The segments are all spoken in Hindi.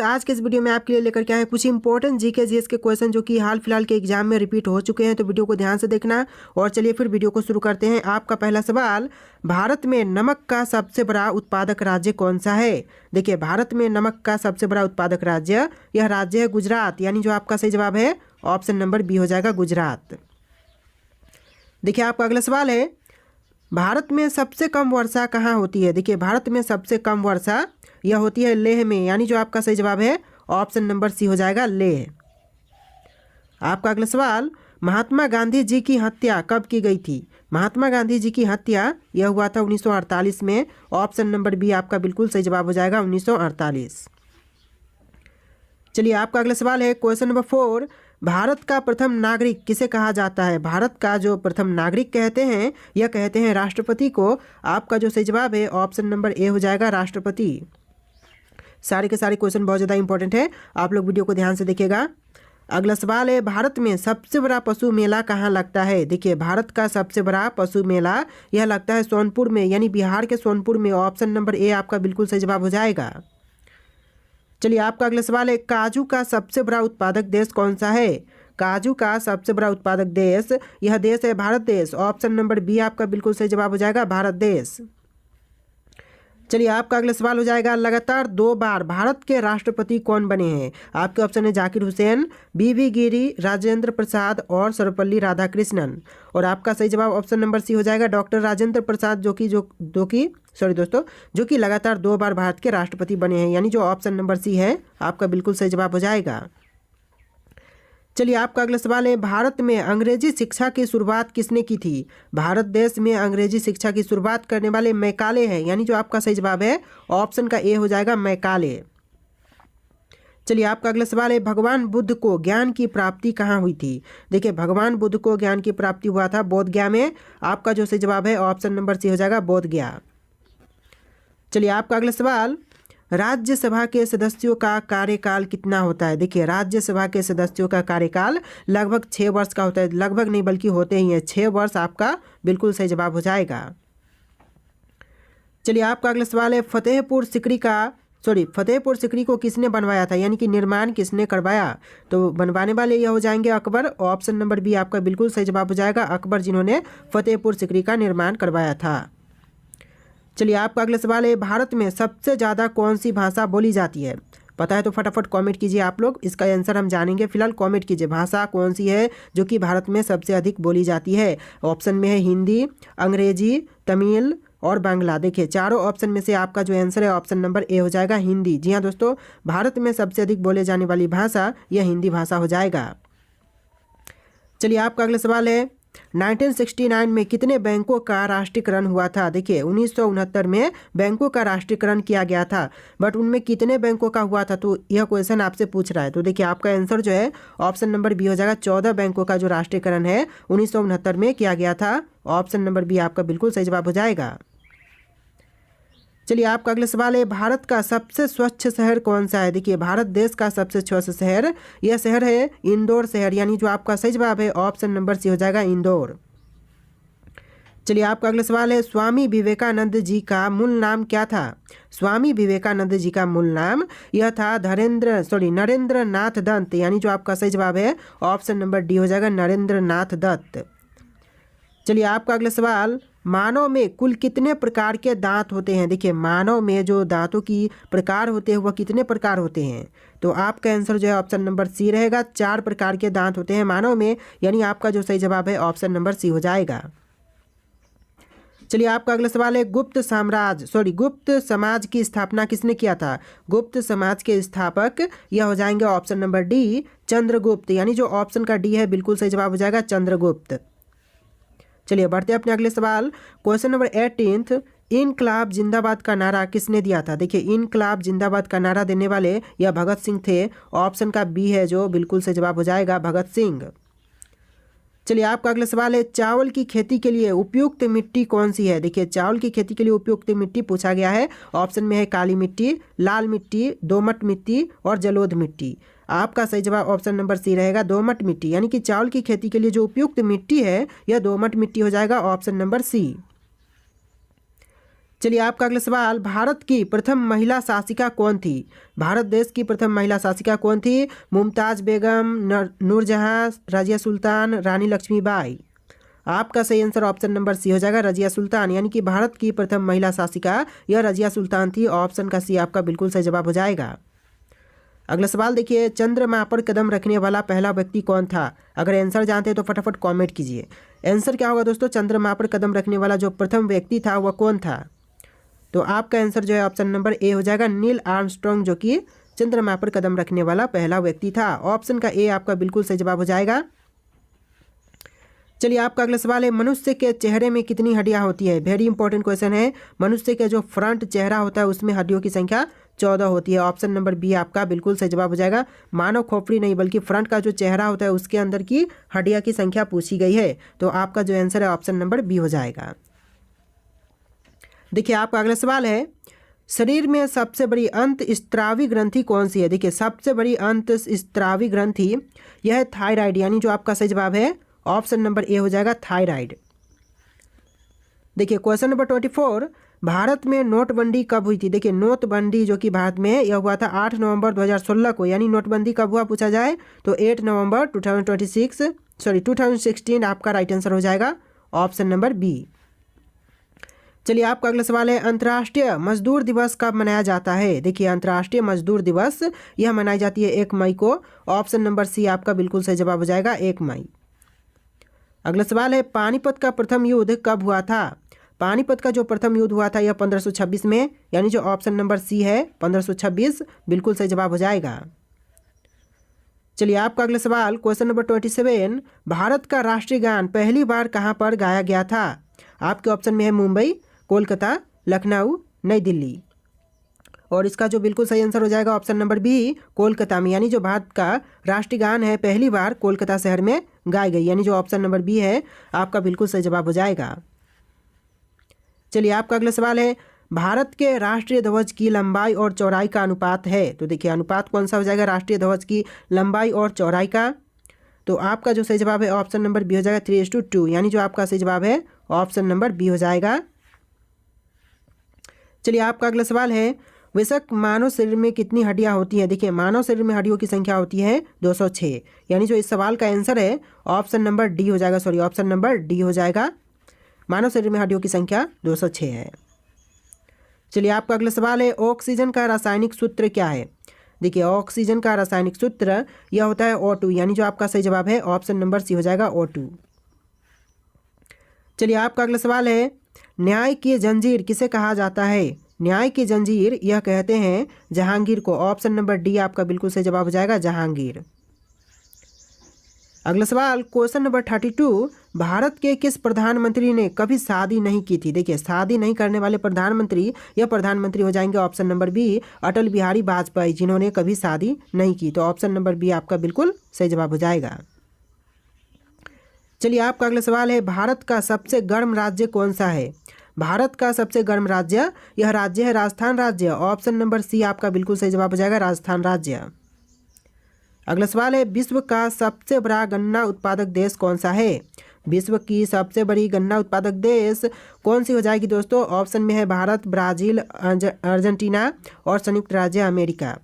आज के इस वीडियो में आपके लिए लेकर के आए कुछ इंपॉर्टेंट जीके जीएस के क्वेश्चन जो कि हाल फिलहाल के एग्जाम में रिपीट हो चुके हैं। तो वीडियो को ध्यान से देखना और चलिए फिर वीडियो को शुरू करते हैं। आपका पहला सवाल, भारत में नमक का सबसे बड़ा उत्पादक राज्य कौन सा है? देखिए, भारत में नमक का सबसे बड़ा उत्पादक राज्य, यह राज्य है गुजरात, यानी जो आपका सही जवाब है ऑप्शन नंबर बी हो जाएगा, गुजरात। देखिए, आपका अगला सवाल है, भारत में सबसे कम वर्षा कहाँ होती है? देखिए, भारत में सबसे कम वर्षा यह होती है लेह में, यानी जो आपका सही जवाब है ऑप्शन नंबर सी हो जाएगा, लेह। आपका अगला सवाल, महात्मा गांधी जी की हत्या कब की गई थी? महात्मा गांधी जी की हत्या यह हुआ था 1948 में। ऑप्शन नंबर बी आपका बिल्कुल सही जवाब हो जाएगा, 1948। चलिए, आपका अगला सवाल है क्वेश्चन नंबर 4, भारत का प्रथम नागरिक किसे कहा जाता है? भारत का जो प्रथम नागरिक कहते हैं यह कहते हैं राष्ट्रपति को। आपका जो सही जवाब है ऑप्शन नंबर ए हो जाएगा, राष्ट्रपति। सारे के सारे क्वेश्चन बहुत ज़्यादा इंपॉर्टेंट है, आप लोग वीडियो को ध्यान से देखिएगा। अगला सवाल है, भारत में सबसे बड़ा पशु मेला कहाँ लगता है? देखिए, भारत का सबसे बड़ा पशु मेला यह लगता है सोनपुर में, यानी बिहार के सोनपुर में। ऑप्शन नंबर ए आपका बिल्कुल सही जवाब हो जाएगा। चलिए, आपका अगला सवाल है, काजू का सबसे बड़ा उत्पादक देश कौन सा है? काजू का सबसे बड़ा उत्पादक देश, यह देश है भारत देश। ऑप्शन नंबर बी आपका बिल्कुल सही जवाब हो जाएगा, भारत देश। चलिए, आपका अगला सवाल हो जाएगा, लगातार 2 बार भारत के राष्ट्रपति कौन बने हैं? आपके ऑप्शन है जाकिर हुसैन, बीवी गिरी, राजेंद्र प्रसाद और सर्वपल्ली राधाकृष्णन। और आपका सही जवाब ऑप्शन नंबर सी हो जाएगा, डॉक्टर राजेंद्र प्रसाद, जो कि लगातार 2 बार भारत के राष्ट्रपति बने हैं, यानी जो ऑप्शन नंबर सी है आपका बिल्कुल सही जवाब हो जाएगा। चलिए, आपका अगला सवाल है, भारत में अंग्रेजी शिक्षा की शुरुआत किसने की थी? भारत देश में अंग्रेजी शिक्षा की शुरुआत करने वाले मैकाले हैं, यानी जो आपका सही जवाब है ऑप्शन का ए हो जाएगा, मैकाले। चलिए, आपका अगला सवाल है, भगवान बुद्ध को ज्ञान की प्राप्ति कहाँ हुई थी? देखिए, भगवान बुद्ध को ज्ञान की प्राप्ति हुआ था बोध गया में। आपका जो सही जवाब है ऑप्शन नंबर सी हो जाएगा, बोध गया। चलिए, आपका अगला सवाल, राज्यसभा के सदस्यों का कार्यकाल कितना होता है? देखिए, राज्यसभा के सदस्यों का कार्यकाल लगभग 6 वर्ष का होता है। लगभग नहीं बल्कि होते ही हैं 6 वर्ष, आपका बिल्कुल सही जवाब हो जाएगा। चलिए, आपका अगला सवाल है, फतेहपुर सिकरी को किसने बनवाया था, यानी कि निर्माण किसने करवाया? तो बनवाने वाले यह हो जाएंगे अकबर। ऑप्शन नंबर बी आपका बिल्कुल सही जवाब हो जाएगा, अकबर, जिन्होंने फतेहपुर सिकरी का निर्माण करवाया था। चलिए, आपका अगला सवाल है, भारत में सबसे ज़्यादा कौन सी भाषा बोली जाती है? पता है तो फटाफट कमेंट कीजिए आप लोग, इसका आंसर हम जानेंगे। फिलहाल कमेंट कीजिए, भाषा कौन सी है जो कि भारत में सबसे अधिक बोली जाती है? ऑप्शन में है हिंदी, अंग्रेजी, तमिल और बांग्ला। देखिए, चारों ऑप्शन में से आपका जो आंसर है ऑप्शन नंबर ए हो जाएगा, हिंदी। जी हाँ दोस्तों, भारत में सबसे अधिक बोले जाने वाली भाषा यह हिंदी भाषा हो जाएगा। चलिए, आपका अगला सवाल है, 1969 में कितने बैंकों का राष्ट्रीयकरण हुआ था? देखिए, 1969 में बैंकों का राष्ट्रीयकरण किया गया था, बट उनमें कितने बैंकों का हुआ था? तो यह क्वेश्चन आपसे पूछ रहा है। तो देखिए, आपका आंसर जो है ऑप्शन नंबर बी हो जाएगा, 14 बैंकों का जो राष्ट्रीयकरण है 1969 में किया गया था। ऑप्शन नंबर बी आपका बिल्कुल सही जवाब हो जाएगा। चलिए, आपका अगला सवाल है, भारत का सबसे स्वच्छ शहर कौन सा है? देखिए, भारत देश का सबसे स्वच्छ शहर, यह शहर है इंदौर शहर, यानी जो आपका सही जवाब है ऑप्शन नंबर सी हो जाएगा, इंदौर। चलिए, आपका अगला सवाल है, स्वामी विवेकानंद जी का मूल नाम क्या था? स्वामी विवेकानंद जी का मूल नाम यह था नरेंद्र नाथ दत्त, यानी जो आपका सही जवाब है ऑप्शन नंबर डी हो जाएगा, नरेंद्र नाथ दत्त। चलिए, आपका अगला सवाल, मानव में कुल कितने प्रकार के दांत होते हैं? देखिए, मानव में जो दांतों की प्रकार होते हैं वह कितने प्रकार होते हैं? तो आपका आंसर जो है ऑप्शन नंबर सी रहेगा, 4 प्रकार के दांत होते हैं मानव में, यानी आपका जो सही जवाब है ऑप्शन नंबर सी हो जाएगा। चलिए, आपका अगला सवाल है, गुप्त समाज की स्थापना किसने किया था? गुप्त समाज के स्थापक यह हो जाएंगे ऑप्शन नंबर डी, चंद्रगुप्त, यानी जो ऑप्शन का डी है बिल्कुल सही जवाब हो जाएगा, चंद्रगुप्त। चलिए, बढ़ते हैं अपने अगले सवाल, क्वेश्चन नंबर 18, इनकलाब जिंदाबाद का नारा किसने दिया था? देखिए, इनकलाब जिंदाबाद का नारा देने वाले यह भगत सिंह थे। ऑप्शन का बी है जो बिल्कुल सही जवाब हो जाएगा, भगत सिंह। चलिए, आपका अगला सवाल है, चावल की खेती के लिए उपयुक्त मिट्टी कौन सी है? देखिए, चावल की खेती के लिए उपयुक्त मिट्टी पूछा गया है। ऑप्शन में है काली मिट्टी, लाल मिट्टी, दोमट मिट्टी और जलोढ़ मिट्टी। आपका सही जवाब ऑप्शन नंबर सी रहेगा, दोमट मिट्टी, यानी कि चावल की खेती के लिए जो उपयुक्त मिट्टी है यह दोमट मिट्टी हो जाएगा, ऑप्शन नंबर सी। चलिए आपका अगला सवाल, भारत की प्रथम महिला शासिका कौन थी? भारत देश की प्रथम महिला शासिका कौन थी? मुमताज़ बेगम, नूरजहां, रजिया सुल्तान, रानी लक्ष्मीबाई। आपका सही आंसर ऑप्शन नंबर सी हो जाएगा, रजिया सुल्तान। यानी कि भारत की प्रथम महिला शासिका यह रजिया सुल्तान थी। ऑप्शन का सी आपका बिल्कुल सही जवाब हो जाएगा। अगला सवाल देखिए, चंद्रमा पर कदम रखने वाला पहला व्यक्ति कौन था? अगर आंसर जानते हैं तो फटाफट कमेंट कीजिए। आंसर क्या होगा दोस्तों? चंद्रमा पर कदम रखने वाला जो प्रथम व्यक्ति था वह कौन था? तो आपका आंसर जो है ऑप्शन नंबर ए हो जाएगा, नील आर्मस्ट्रॉन्ग, जो कि चंद्रमा पर कदम रखने वाला पहला व्यक्ति था। ऑप्शन का ए आपका बिल्कुल सही जवाब हो जाएगा। चलिए आपका अगला सवाल है, मनुष्य के चेहरे में कितनी हड्डियां होती है? वेरी इंपॉर्टेंट क्वेश्चन है। मनुष्य का जो फ्रंट चेहरा होता है उसमें हड्डियों की संख्या 14 होती है। ऑप्शन नंबर बी आपका बिल्कुल सही जवाब हो जाएगा। मानव खोपड़ी नहीं बल्कि फ्रंट का जो चेहरा होता है उसके अंदर की हड्डियां की संख्या पूछी गई है। तो आपका जो आंसर है ऑप्शन नंबर बी हो जाएगा। देखिए आपका अगला सवाल है, शरीर में सबसे बड़ी अंतःस्रावी ग्रंथि कौन सी है? देखिए सबसे बड़ी अंतःस्रावी ग्रंथि यह है थायराइड। यानी जो आपका सही जवाब है ऑप्शन नंबर ए हो जाएगा, थायराइड। देखिए क्वेश्चन नंबर 24, भारत में नोटबंदी कब हुई थी? देखिए नोटबंदी जो कि भारत में यह हुआ था 8 नवंबर 2016 को। यानी नोटबंदी कब हुआ पूछा जाए तो 8 नवंबर 2016 आपका राइट आंसर हो जाएगा, ऑप्शन नंबर बी। चलिए आपका अगला सवाल है, अंतर्राष्ट्रीय मजदूर दिवस कब मनाया जाता है? देखिए अंतर्राष्ट्रीय मजदूर दिवस यह मनाई जाती है 1 मई को। ऑप्शन नंबर सी आपका बिल्कुल सही जवाब हो जाएगा, 1 मई। अगला सवाल है, पानीपत का प्रथम युद्ध कब हुआ था? पानीपत का जो प्रथम युद्ध हुआ था यह 1526 में। यानी जो ऑप्शन नंबर सी है 1526 बिल्कुल सही जवाब हो जाएगा। चलिए आपका अगला सवाल, क्वेश्चन नंबर 27, भारत का राष्ट्रीय गान पहली बार कहाँ पर गाया गया था? आपके ऑप्शन में है मुंबई, कोलकाता, लखनऊ, नई दिल्ली। और इसका जो बिल्कुल सही आंसर हो जाएगा ऑप्शन नंबर बी, कोलकाता में। यानी जो भारत का राष्ट्रीय गान है पहली बार कोलकाता शहर में गाई गई। यानी जो ऑप्शन नंबर बी है आपका बिल्कुल सही जवाब हो जाएगा। चलिए आपका अगला सवाल है, भारत के राष्ट्रीय ध्वज की लंबाई और चौड़ाई का अनुपात है? तो देखिए अनुपात कौन सा हो जाएगा राष्ट्रीय ध्वज की लंबाई और चौड़ाई का? तो आपका जो सही जवाब है ऑप्शन नंबर बी हो जाएगा, 3:2। यानी जो आपका सही जवाब है ऑप्शन नंबर बी हो जाएगा। चलिए आपका अगला सवाल है, वैसे मानव शरीर में कितनी हड्डियां होती हैं? देखिए मानव शरीर में हड्डियों की संख्या होती है 206। यानी जो इस सवाल का आंसर है ऑप्शन नंबर डी हो जाएगा, ऑप्शन नंबर डी हो जाएगा। मानव शरीर में हड्डियों की संख्या 206 है। चलिए आपका अगला सवाल है, ऑक्सीजन का रासायनिक सूत्र क्या है? देखिए ऑक्सीजन का रासायनिक सूत्र यह होता है O2। यानी जो आपका सही जवाब है ऑप्शन नंबर सी हो जाएगा, O2। चलिए आपका अगला सवाल है, न्याय की जंजीर किसे कहा जाता है? न्याय की जंजीर यह कहते हैं जहांगीर को। ऑप्शन नंबर डी आपका बिल्कुल सही जवाब हो जाएगा, जहांगीर। अगला सवाल, क्वेश्चन नंबर 32, भारत के किस प्रधानमंत्री ने कभी शादी नहीं की थी? देखिए शादी नहीं करने वाले प्रधानमंत्री यह प्रधानमंत्री हो जाएंगे option number B, Atal Bihari Vajpayee, जिन्होंने कभी शादी नहीं की। तो ऑप्शन नंबर बी आपका बिल्कुल सही जवाब हो जाएगा। चलिए आपका अगला सवाल है, भारत का सबसे गर्म राज्य कौन सा है? भारत का सबसे गर्म राज्य यह राज्य है राजस्थान राज्य। ऑप्शन नंबर सी आपका बिल्कुल सही जवाब हो जाएगा, राजस्थान राज्य। अगला सवाल है, विश्व का सबसे बड़ा गन्ना उत्पादक देश कौन सा है? विश्व की सबसे बड़ी गन्ना उत्पादक देश कौन सी हो जाएगी दोस्तों? ऑप्शन में है भारत, ब्राज़ील, अर्जेंटीना और संयुक्त राज्य अमेरिका।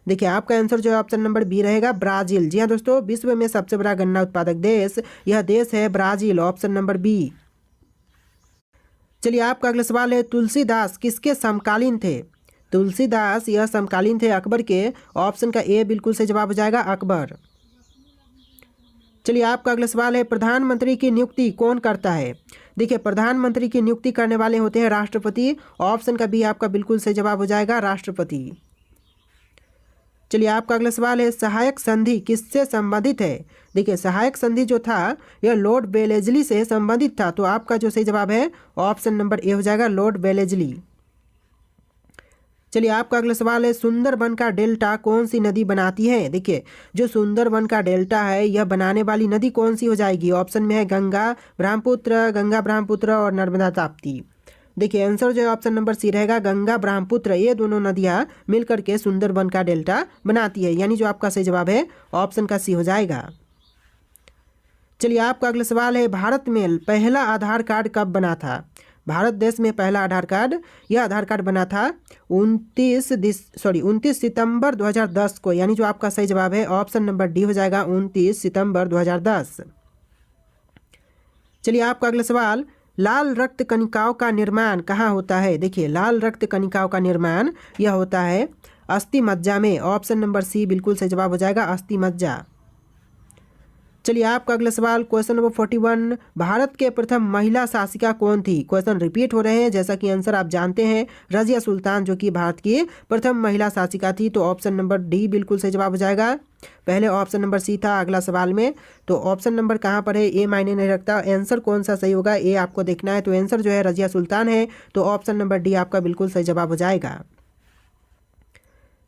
देखिए आपका आंसर जो है ऑप्शन नंबर बी रहेगा, ब्राज़ील। जी हाँ दोस्तों, विश्व में सबसे बड़ा गन्ना उत्पादक देश यह देश है ब्राज़ील, ऑप्शन नंबर बी। चलिए आपका अगला सवाल है, तुलसीदास किसके समकालीन थे? तुलसीदास यह समकालीन थे अकबर के। ऑप्शन का ए बिल्कुल सही जवाब हो जाएगा, अकबर। चलिए आपका अगला सवाल है, प्रधानमंत्री की नियुक्ति कौन करता है? देखिए प्रधानमंत्री की नियुक्ति करने वाले होते हैं राष्ट्रपति। ऑप्शन का बी आपका बिल्कुल सही जवाब हो जाएगा, राष्ट्रपति। चलिए आपका अगला सवाल है, सहायक संधि किससे संबंधित है? देखिए सहायक संधि जो था यह लॉर्ड वेलेस्ली से संबंधित था। तो आपका जो सही जवाब है ऑप्शन नंबर ए हो जाएगा, लॉर्ड वेलेस्ली। चलिए आपका अगला सवाल है, सुंदरबन का डेल्टा कौन सी नदी बनाती है? देखिए जो सुंदरबन का डेल्टा है यह बनाने वाली नदी कौन सी हो जाएगी? ऑप्शन में है गंगा ब्रह्मपुत्र और नर्मदा ताप्ती। देखिए आंसर जो है ऑप्शन नंबर सी रहेगा, गंगा ब्रह्मपुत्र। ये दोनों नदियाँ मिलकर के सुंदरबन का डेल्टा बनाती है। यानी जो आपका सही जवाब है ऑप्शन का सी हो जाएगा। चलिए आपका अगला सवाल है, भारत में पहला आधार कार्ड कब बना था? भारत देश में पहला आधार कार्ड, यह आधार कार्ड बना था 29 सितंबर 2010 को, यानी जो आपका सही जवाब है ऑप्शन नंबर डी हो जाएगा 29 सितंबर 2010। चलिए आपका अगला सवाल, लाल रक्त कणिकाओं का निर्माण कहाँ होता है? देखिए लाल रक्त कणिकाओं का निर्माण यह होता है अस्थि मज्जा में, ऑप्शन नंबर सी बिल्कुल सही जवाब हो जाएगा अस्थि मज्जा। चलिए आपका अगला सवाल क्वेश्चन नंबर 41, भारत के प्रथम महिला शासिका कौन थी? क्वेश्चन रिपीट हो रहे हैं, जैसा कि आंसर आप जानते हैं रजिया सुल्तान जो कि भारत की प्रथम महिला शासिका थी, तो ऑप्शन नंबर डी बिल्कुल सही जवाब हो जाएगा। पहले ऑप्शन नंबर सी था अगला सवाल में, तो ऑप्शन नंबर कहाँ पर है ए मायने नहीं रखता, आंसर कौन सा सही होगा ए आपको देखना है, तो आंसर जो है रजिया सुल्तान है, तो ऑप्शन नंबर डी आपका बिल्कुल सही जवाब हो जाएगा।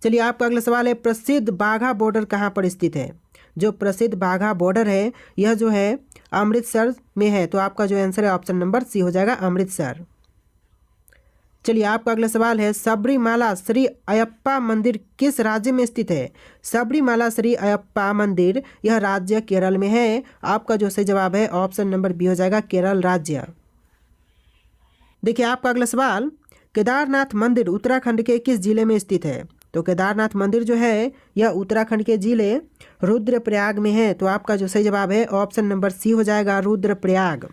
चलिए आपका अगला सवाल है, प्रसिद्ध बाघा बॉर्डर कहाँ पर स्थित है? जो प्रसिद्ध बाघा बॉर्डर है यह जो है अमृतसर में है, तो आपका जो आंसर है ऑप्शन नंबर सी हो जाएगा अमृतसर। चलिए आपका अगला सवाल है, सबरीमाला श्री अयप्पा मंदिर किस राज्य में स्थित है? सबरीमाला श्री अयप्पा मंदिर यह राज्य केरल में है, आपका जो सही जवाब है ऑप्शन नंबर बी हो जाएगा केरल राज्य। देखिए आपका अगला सवाल, केदारनाथ मंदिर उत्तराखंड के किस जिले में स्थित है? तो केदारनाथ मंदिर जो है यह उत्तराखंड के जिले रुद्रप्रयाग में है, तो आपका जो सही जवाब है ऑप्शन नंबर सी हो जाएगा रुद्रप्रयाग।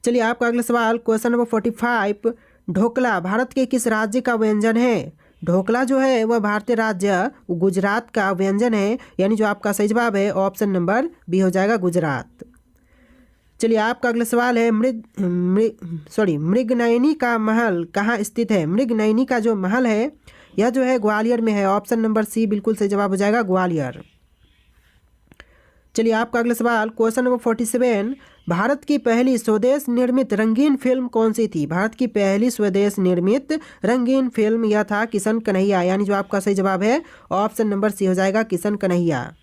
चलिए आपका अगला सवाल क्वेश्चन नंबर 45, ढोकला भारत के किस राज्य का व्यंजन है? ढोकला जो है वह भारतीय राज्य गुजरात का व्यंजन है, यानी जो आपका सही जवाब है ऑप्शन नंबर बी हो जाएगा गुजरात। चलिए आपका अगला सवाल है, मृगनयनी का महल कहाँ स्थित है? मृगनयनी का जो महल है यह जो है ग्वालियर में है, ऑप्शन नंबर सी बिल्कुल सही जवाब हो जाएगा ग्वालियर। चलिए आपका अगला सवाल क्वेश्चन नंबर 47, भारत की पहली स्वदेश निर्मित रंगीन फिल्म कौन सी थी? भारत की पहली स्वदेश निर्मित रंगीन फिल्म यह था किशन कन्हैया, यानी जो आपका सही जवाब है ऑप्शन नंबर सी हो जाएगा किशन कन्हैया।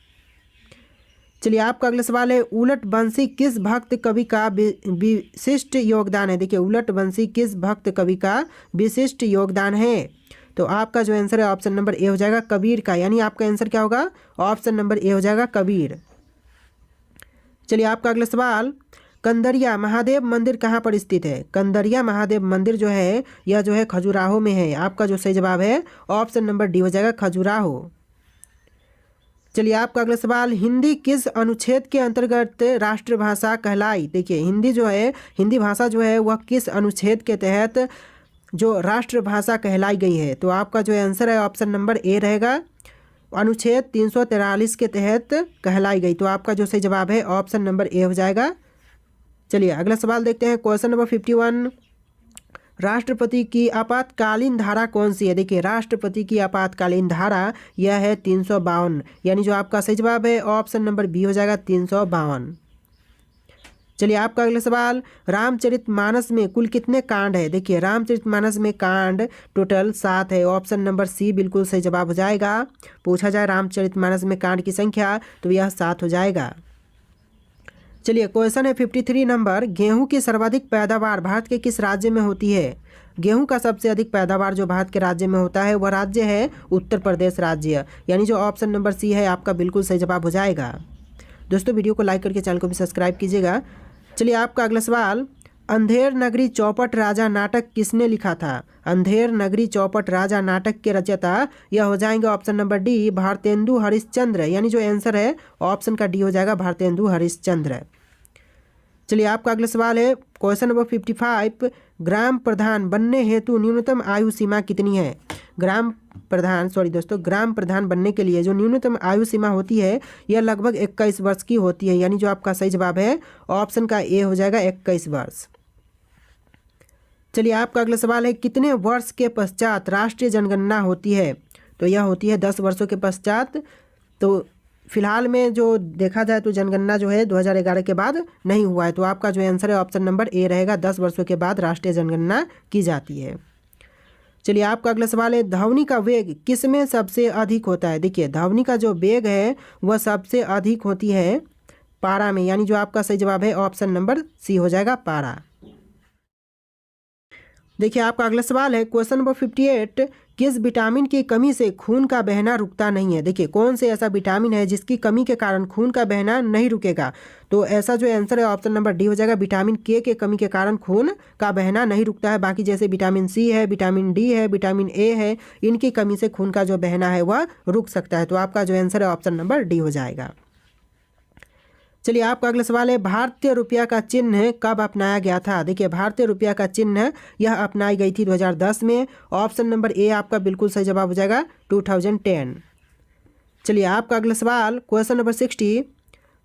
चलिए आपका अगला सवाल है, उलट बंसी किस भक्त कवि का विशिष्ट योगदान है? देखिए उलट बंसी किस भक्त कवि का विशिष्ट योगदान है? तो आपका जो आंसर है ऑप्शन नंबर ए हो जाएगा कबीर का, यानी आपका आंसर क्या होगा ऑप्शन नंबर ए हो जाएगा कबीर। चलिए आपका अगला सवाल, कंदरिया महादेव मंदिर कहाँ पर स्थित है? कंदरिया महादेव मंदिर जो है यह जो है खजुराहो में है, आपका जो सही जवाब है ऑप्शन नंबर डी हो जाएगा खजुराहो। चलिए आपका अगला सवाल, हिंदी किस अनुच्छेद के अंतर्गत राष्ट्रभाषा कहलाई? देखिए हिंदी जो है हिंदी भाषा जो है वह किस अनुच्छेद के तहत जो राष्ट्रभाषा कहलाई गई है? तो आपका जो आंसर है ऑप्शन नंबर ए रहेगा अनुच्छेद 343 के तहत कहलाई गई, तो आपका जो सही जवाब है ऑप्शन नंबर ए हो जाएगा। चलिए अगला सवाल देखते हैं क्वेश्चन नंबर 51, राष्ट्रपति की आपातकालीन धारा कौन सी है? देखिए राष्ट्रपति की आपातकालीन धारा यह है 352, यानी जो आपका सही जवाब है ऑप्शन नंबर बी हो जाएगा 352। चलिए आपका अगला सवाल, रामचरितमानस में कुल कितने कांड है? देखिए रामचरितमानस में कांड टोटल 7 है, ऑप्शन नंबर सी बिल्कुल सही जवाब हो जाएगा। पूछा जाए रामचरितमानस में कांड की संख्या तो यह 7 हो जाएगा। चलिए क्वेश्चन है 53 नंबर, गेहूं की सर्वाधिक पैदावार भारत के किस राज्य में होती है? गेहूं का सबसे अधिक पैदावार जो भारत के राज्य में होता है वह राज्य है उत्तर प्रदेश राज्य, यानी जो ऑप्शन नंबर सी है आपका बिल्कुल सही जवाब हो जाएगा। दोस्तों वीडियो को लाइक करके चैनल को भी सब्सक्राइब कीजिएगा। चलिए आपका अगला सवाल, अंधेर नगरी चौपट राजा नाटक किसने लिखा था? अंधेर नगरी चौपट राजा नाटक के रचयिता यह हो जाएंगे option number D Bharatendu Harishchandra, यानी जो आंसर है ऑप्शन का डी हो जाएगा भारतेंदु हरिश्चंद्र। चलिए आपका अगला सवाल है क्वेश्चन नंबर 55, ग्राम प्रधान बनने हेतु न्यूनतम आयु सीमा कितनी है? ग्राम प्रधान बनने के लिए जो न्यूनतम आयु सीमा होती है यह लगभग 21 वर्ष की होती है, यानी जो आपका सही जवाब है ऑप्शन का ए हो जाएगा 21 वर्ष। चलिए आपका अगला सवाल है, कितने वर्ष के पश्चात राष्ट्रीय जनगणना होती है? तो यह होती है 10 वर्षों के पश्चात। तो फिलहाल में जो देखा जाए तो जनगणना जो है 2011 के बाद नहीं हुआ है, तो आपका जो आंसर है ऑप्शन नंबर ए रहेगा 10 वर्षों के बाद राष्ट्रीय जनगणना की जाती है। चलिए आपका अगला सवाल है, ध्वनि का वेग किस में सबसे अधिक होता है? देखिए ध्वनि का जो वेग है वह सबसे अधिक होती है पारा में, यानी जो आपका सही जवाब है ऑप्शन नंबर सी हो जाएगा पारा। देखिए आपका अगला सवाल है क्वेश्चन नंबर 58, किस विटामिन की कमी से खून का बहना रुकता नहीं है। देखिए कौन से ऐसा विटामिन है जिसकी कमी के कारण खून का बहना नहीं रुकेगा। तो ऐसा जो आंसर है ऑप्शन नंबर डी हो जाएगा, विटामिन के कमी के कारण खून का बहना नहीं रुकता है। बाकी जैसे विटामिन सी है, विटामिन डी है, विटामिन ए है, इनकी कमी से खून का जो बहना है वह रुक सकता है। तो आपका जो आंसर है ऑप्शन नंबर डी हो जाएगा। चलिए आपका अगला सवाल है, भारतीय रुपया का चिन्ह कब अपनाया गया था। देखिए भारतीय रुपया का चिन्ह यह अपनाई गई थी 2010 में। ऑप्शन नंबर ए आपका बिल्कुल सही जवाब हो जाएगा 2010। चलिए आपका अगला सवाल क्वेश्चन नंबर 60,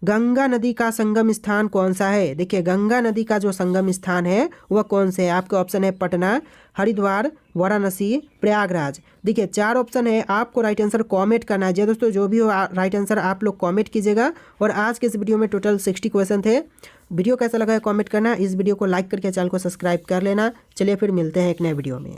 गंगा नदी का संगम स्थान कौन सा है। देखिए गंगा नदी का जो संगम स्थान है वह कौन से है। आपके ऑप्शन है पटना, हरिद्वार, वाराणसी, प्रयागराज। देखिए 4 ऑप्शन है, आपको राइट आंसर कमेंट करना है। जी दोस्तों जो भी हो राइट आंसर आप लोग कमेंट कीजिएगा। और आज के इस वीडियो में टोटल 60 क्वेश्चन थे। वीडियो कैसा लगा है कमेंट करना। इस वीडियो को लाइक करके चैनल को सब्सक्राइब कर लेना। चलिए फिर मिलते हैं एक नए वीडियो में।